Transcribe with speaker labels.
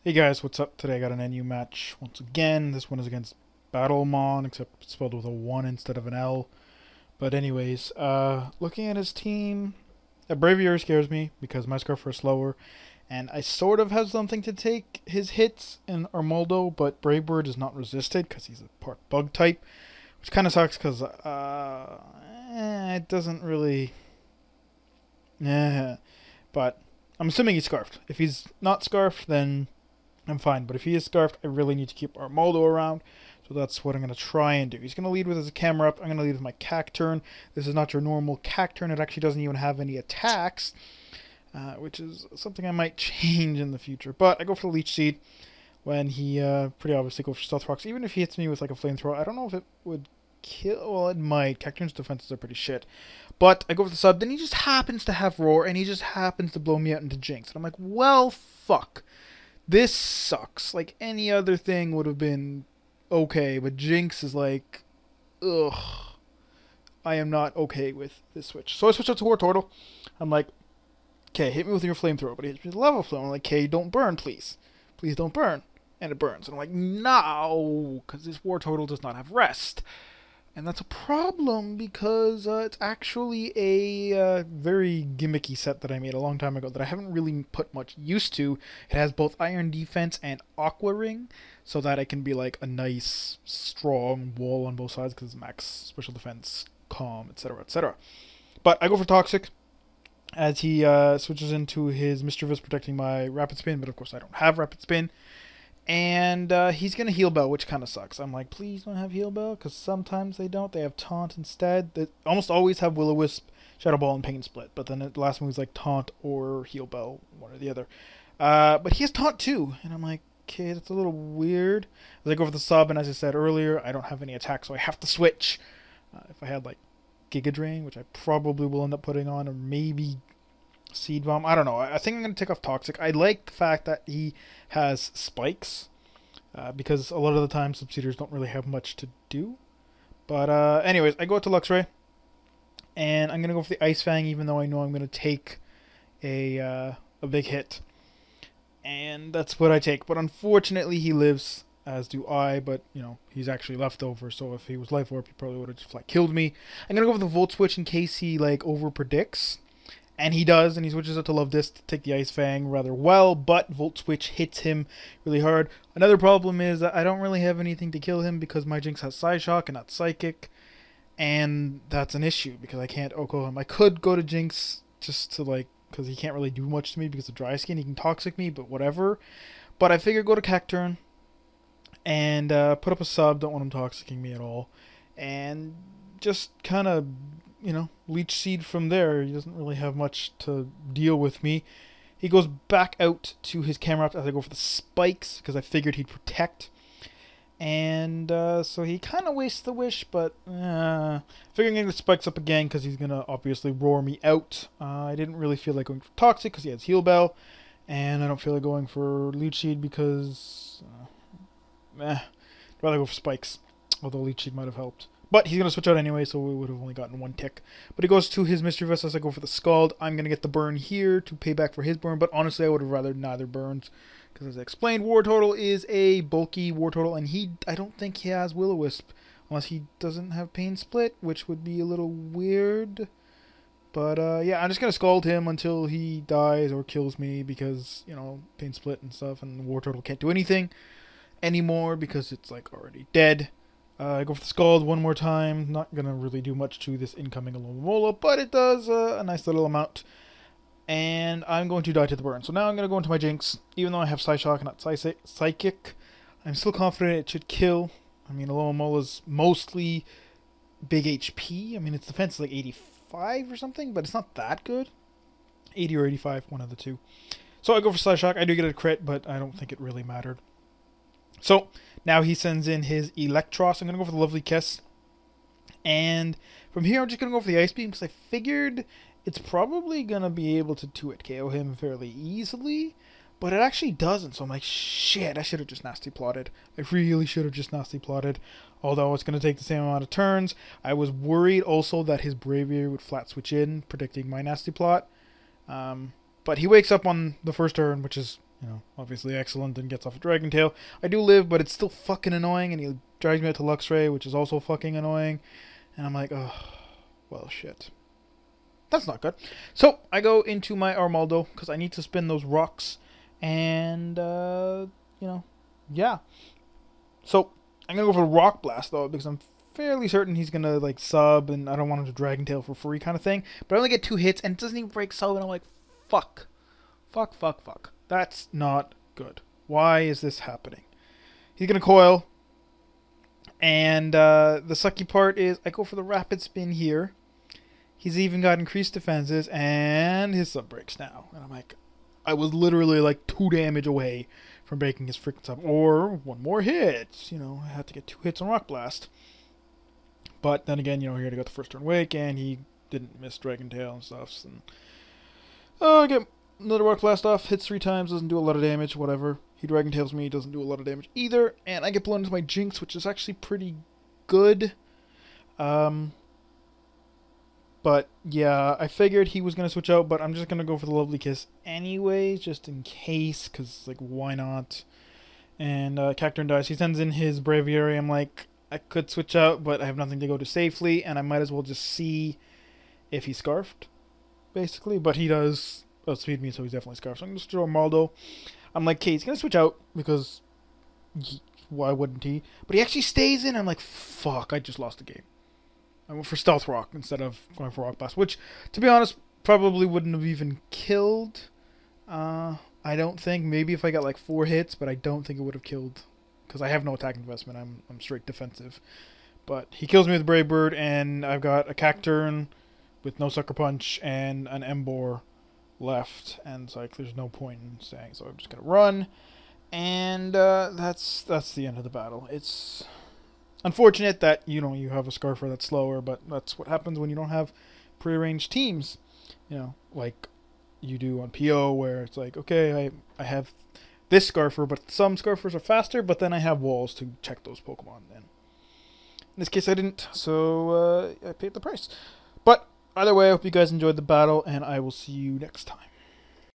Speaker 1: Hey guys, what's up? Today I got an NU match once again. This one is against Battlemon, except it's spelled with a 1 instead of an L. But anyways, looking at his team, Braviary scares me because my Scarf are slower, and I sort of have something to take his hits in Armaldo, but Bravebird is not resisted because he's a part bug type, which kind of sucks because it doesn't really... But I'm assuming he's Scarfed. If he's not Scarfed, then I'm fine, but if he is Scarfed, I really need to keep Armaldo around, so that's what I'm going to try and do. He's going to lead with his camera up. I'm going to lead with my Cacturn. This is not your normal Cacturn. It actually doesn't even have any attacks, which is something I might change in the future. But I go for the Leech Seed when he pretty obviously goes for Stealth Rocks. Even if he hits me with like a Flamethrower, I don't know if it would kill. Well, it might. Cacturn's defenses are pretty shit. But I go for the sub, then he just happens to have Roar, and he just happens to blow me out into Jynx. And I'm like, well, fuck. This sucks. Like, any other thing would have been okay, but Jynx is like, ugh. I am not okay with this switch. So I switch out to Wartortle. I'm like, okay, hit me with your Flamethrower, but he hits me with Lava Flow. I'm like, okay, don't burn, please. Please don't burn. And it burns. And I'm like, no, because this Wartortle does not have rest. And that's a problem because it's actually a very gimmicky set that I made a long time ago that I haven't really put much use to. It has both Iron Defense and Aqua Ring, so that I can be like a nice, strong wall on both sides because it's max special defense, calm, etc., etc. But I go for Toxic as he switches into his Mischievous, protecting my Rapid Spin, but of course I don't have Rapid Spin. And he's going to Heal Bell, which kind of sucks. I'm like, please don't have Heal Bell, because sometimes they don't. They have Taunt instead. They almost always have Will-O-Wisp, Shadow Ball, and Pain Split. But then the last one was like Taunt or Heal Bell, one or the other. But he has Taunt too. And I'm like, okay, that's a little weird. As I go for the sub, and as I said earlier, I don't have any attack, so I have to switch. If I had like Giga Drain, which I probably will end up putting on, or maybe Seed Bomb. I don't know. I think I'm going to take off Toxic. I like the fact that he has Spikes, because a lot of the time Subseeders don't really have much to do. But anyways, I go to Luxray, and I'm going to go for the Ice Fang, even though I know I'm going to take a big hit. And that's what I take. But unfortunately, he lives, as do I, but, you know, he's actually leftover, so if he was Life Orb, he probably would have just flat killed me. I'm going to go for the Volt Switch in case he, like, over-predicts. And he does, and he switches out to Love Disc to take the Ice Fang rather well, but Volt Switch hits him really hard. Another problem is that I don't really have anything to kill him because my Jynx has Psyshock and not Psychic, and that's an issue because I can't OHKO him. I could go to Jynx just to, like, because he can't really do much to me because of Dry Skin. He can Toxic me, but whatever. But I figure go to Cacturn and put up a sub, don't want him Toxicking me at all, and just kind of, you know, Leech Seed from there. He doesn't really have much to deal with me. He goes back out to his Camerupt as I go for the Spikes, because I figured he'd protect. And so he kind of wastes the wish, but figuring the Spikes up again, because he's going to obviously roar me out. I didn't really feel like going for Toxic, because he has Heal Bell. And I don't feel like going for Leech Seed, because I'd rather go for Spikes, although Leech Seed might have helped. But he's going to switch out anyway, so we would have only gotten one tick. But he goes to his Mischievous as I go for the Scald. I'm going to get the burn here to pay back for his burn, but honestly I would have rather neither burns. Because as I explained, Wartortle is a bulky Wartortle, and I don't think he has Will-O-Wisp, unless he doesn't have Pain Split, which would be a little weird. But yeah, I'm just going to Scald him until he dies or kills me, because, you know, Pain Split and stuff, and Wartortle can't do anything anymore because it's like already dead. I go for the Scald one more time. Not going to really do much to this incoming Alomomola, but it does a nice little amount. And I'm going to die to the burn. So now I'm going to go into my Jynx. Even though I have Psyshock and not Psychic, I'm still confident it should kill. I mean, Alomomola's mostly big HP. I mean, its defense is like 85 or something, but it's not that good. 80 or 85, one of the two. So I go for Psyshock. I do get a crit, but I don't think it really mattered. So, now he sends in his Electros. I'm going to go for the Lovely Kiss. And from here, I'm just going to go for the Ice Beam, because I figured it's probably going to be able to 2-hit KO him fairly easily. But it actually doesn't, so I'm like, shit, I should have just Nasty Plotted. I really should have just Nasty Plotted. Although it's going to take the same amount of turns. I was worried also that his Braviary would flat switch in, predicting my Nasty Plot. But he wakes up on the first turn, which is You know, obviously excellent and gets off a Dragon Tail. I do live, but it's still fucking annoying, and he drives me out to Luxray, which is also fucking annoying. And I'm like, oh, well, shit. That's not good. So, I go into my Armaldo, because I need to spin those rocks. And, you know, yeah. So, I'm going to go for Rock Blast, though, because I'm fairly certain he's going to, like, sub, and I don't want him to Dragon Tail for free kind of thing. But I only get 2 hits, and it doesn't even break sub, and I'm like, fuck. Fuck, fuck, fuck. That's not good. Why is this happening? He's going to coil. And the sucky part is I go for the rapid spin here. He's even got increased defenses. And his sub breaks now. And I'm like, I was literally like 2 damage away from breaking his freaking sub. Or 1 more hit. You know, I had to get 2 hits on Rock Blast. But then again, you know, he already got the first turn wake. And he didn't miss Dragon Tail and stuff. And, I get another Rock Blast off, hits 3 times, doesn't do a lot of damage, whatever. He Dragon Tails me, doesn't do a lot of damage either, and I get blown into my Jynx, which is actually pretty good. But yeah, I figured he was going to switch out, but I'm just going to go for the Lovely Kiss anyways, just in case, because, like, why not? And Cacturn dies. He sends in his Braviary. I'm like, I could switch out, but I have nothing to go to safely, and I might as well just see if he's Scarfed, basically. But he does outspeed me, so he's definitely Scarfed. So I'm going to just throw a Maldo. I'm like, okay, he's going to switch out, because why wouldn't he? But he actually stays in. I'm like, fuck, I just lost the game. I went for Stealth Rock instead of going for Rock Blast, which, to be honest, probably wouldn't have even killed. I don't think. Maybe if I got like 4 hits, but I don't think it would have killed, because I have no attack investment. I'm straight defensive. But he kills me with Brave Bird, and I've got a Cacturn with no Sucker Punch and an Emboar left, and it's like there's no point in staying, so I'm just gonna run, and that's the end of the battle. It's unfortunate that you have a Scarfer that's slower, but that's what happens when you don't have prearranged teams, like you do on PO, where it's like, okay, I have this Scarfer, but some Scarfers are faster, but then I have walls to check those Pokemon, and in this case I didn't, so I paid the price. But either way, I hope you guys enjoyed the battle, and I will see you next time.